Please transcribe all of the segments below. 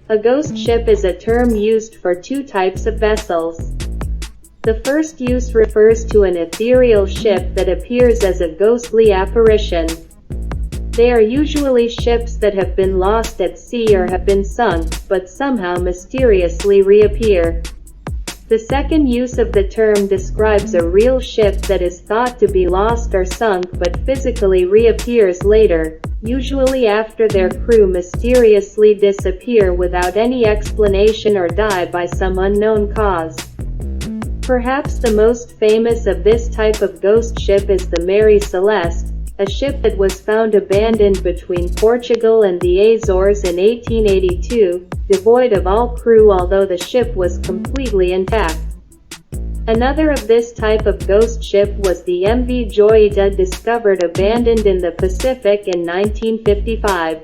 A ghost ship is a term used for two types of vessels. The first use refers to an ethereal ship that appears as a ghostly apparition. They are usually ships that have been lost at sea or have been sunk, but somehow mysteriously reappear. The second use of the term describes a real ship that is thought to be lost or sunk but physically reappears later, usually after their crew mysteriously disappear without any explanation or die by some unknown cause. Perhaps the most famous of this type of ghost ship is the Mary Celeste, a ship that was found abandoned between Portugal and the Azores in 1882, devoid of all crew although the ship was completely intact. Another of this type of ghost ship was the MV Joyita, discovered abandoned in the Pacific in 1955.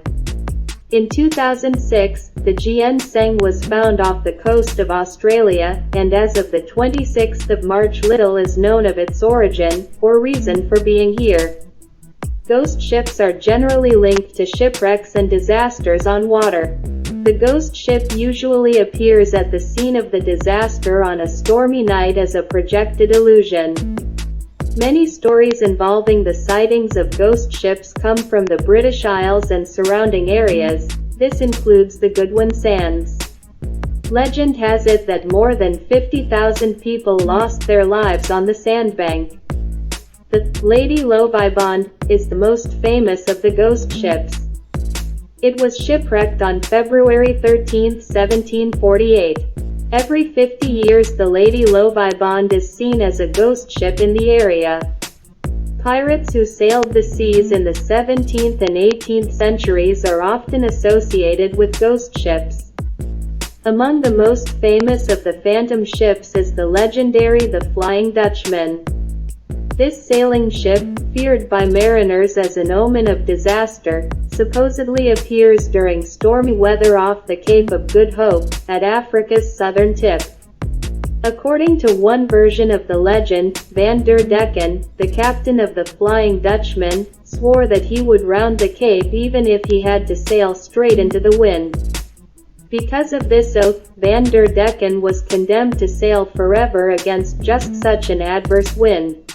In 2006, the Gienseng was found off the coast of Australia, and as of the 26th of March little is known of its origin, or reason for being here. Ghost ships are generally linked to shipwrecks and disasters on water. The ghost ship usually appears at the scene of the disaster on a stormy night as a projected illusion. Many stories involving the sightings of ghost ships come from the British Isles and surrounding areas. This includes the Goodwin Sands. Legend has it that more than 50,000 people lost their lives on the sandbank. The Lady Lovibond is the most famous of the ghost ships. It was shipwrecked on February 13, 1748. Every 50 years the Lady Lovibond is seen as a ghost ship in the area. Pirates who sailed the seas in the 17th and 18th centuries are often associated with ghost ships. Among the most famous of the phantom ships is the legendary the Flying Dutchman. This sailing ship, feared by mariners as an omen of disaster, supposedly appears during stormy weather off the Cape of Good Hope, at Africa's southern tip. According to one version of the legend, Van der Decken, the captain of the Flying Dutchman, swore that he would round the Cape even if he had to sail straight into the wind. Because of this oath, Van der Decken was condemned to sail forever against just such an adverse wind.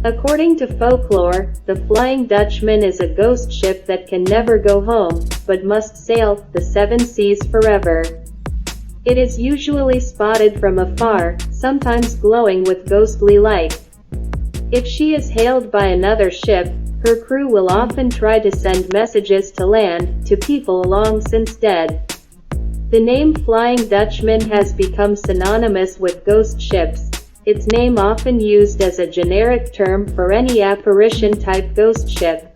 According to folklore, the Flying Dutchman is a ghost ship that can never go home, but must sail the seven seas forever. It is usually spotted from afar, sometimes glowing with ghostly light. If she is hailed by another ship, her crew will often try to send messages to land, to people long since dead. The name Flying Dutchman has become synonymous with ghost ships. Its name often used as a generic term for any apparition-type ghost ship.